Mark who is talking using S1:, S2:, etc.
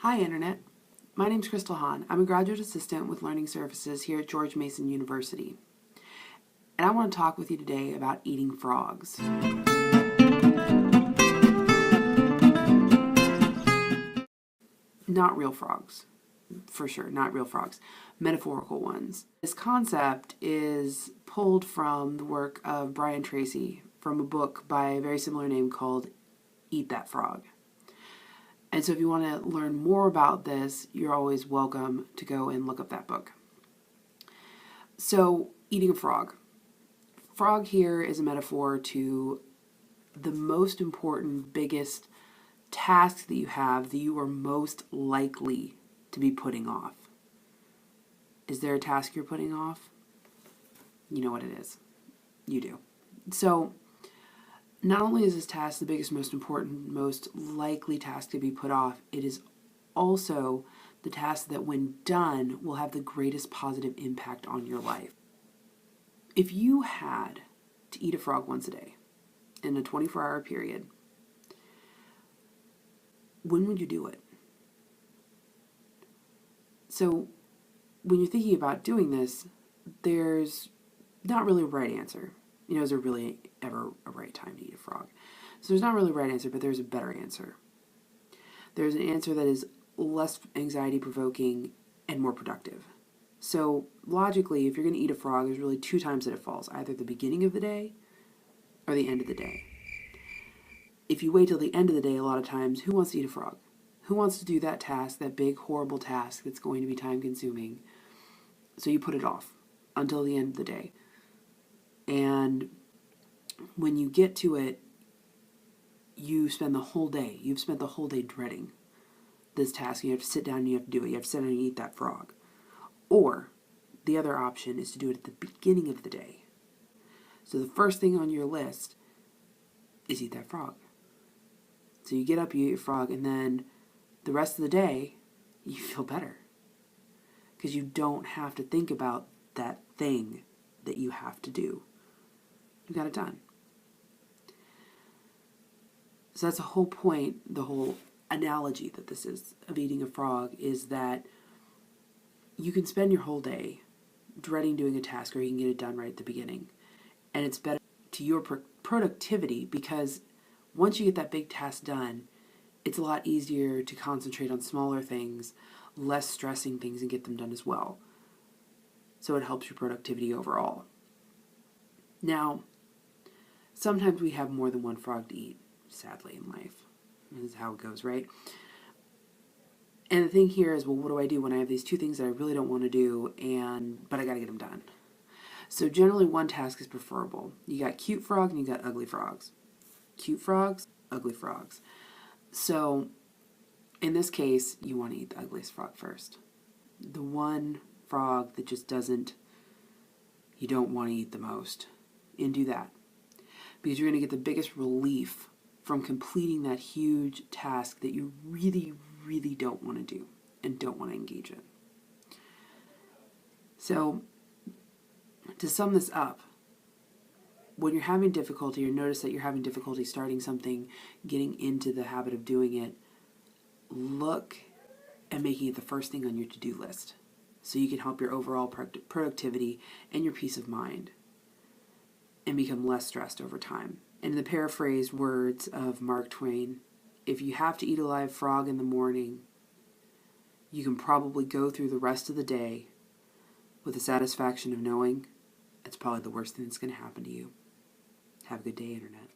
S1: Hi, Internet. My name's Crystal Hahn. I'm a graduate assistant with Learning Services here at George Mason University. And I want to talk with you today about eating frogs. Not real frogs, for sure, not real frogs, metaphorical ones. This concept is pulled from the work of Brian Tracy from a book by a very similar name called Eat That Frog. And so if you want to learn more about this, you're always welcome to go and look up that book. So, eating a frog. Frog here is a metaphor to the most important, biggest task that you have that you are most likely to be putting off. Is there a task you're putting off? You know what it is. You do. So, not only is this task the biggest, most important, most likely task to be put off, it is also the task that when done will have the greatest positive impact on your life. If you had to eat a frog once a day in a 24-hour period, when would you do it? So when you're thinking about doing this, there's not really a right answer. Is there really ever a right time to eat a frog? So there's not really a right answer, but there's a better answer. There's an answer that is less anxiety-provoking and more productive. So logically, if you're going to eat a frog, there's really two times that it falls, either the beginning of the day or the end of the day. If you wait till the end of the day, a lot of times, who wants to eat a frog? Who wants to do that task, that big, horrible task that's going to be time-consuming? So you put it off until the end of the day. And when you get to it, you spend the whole day, you've spent the whole day dreading this task. You have to sit down and you have to do it. You have to sit down and eat that frog. Or the other option is to do it at the beginning of the day. So the first thing on your list is eat that frog. So you get up, you eat your frog, and then the rest of the day, you feel better. Because you don't have to think about that thing that you have to do. You got it done. So that's the whole point, the whole analogy that this is of eating a frog is that you can spend your whole day dreading doing a task, or you can get it done right at the beginning. And it's better to your productivity because once you get that big task done, it's a lot easier to concentrate on smaller things, less stressing things, and get them done as well. So it helps your productivity overall. Now, sometimes we have more than one frog to eat, sadly, in life. This is how it goes, right? And the thing here is, well, what do I do when I have these two things that I really don't want to do, but I got to get them done? So generally, one task is preferable. You got cute frogs and you got ugly frogs. Cute frogs, ugly frogs. So in this case, you want to eat the ugliest frog first. The one frog that just you don't want to eat the most. And do that. Because you're going to get the biggest relief from completing that huge task that you really, really don't want to do and don't want to engage in. So, to sum this up, when you're having difficulty or notice that you're having difficulty starting something, getting into the habit of doing it, look at making it the first thing on your to-do list so you can help your overall productivity and your peace of mind and become less stressed over time. And in the paraphrased words of Mark Twain, if you have to eat a live frog in the morning, you can probably go through the rest of the day with the satisfaction of knowing it's probably the worst thing that's going to happen to you. Have a good day, Internet.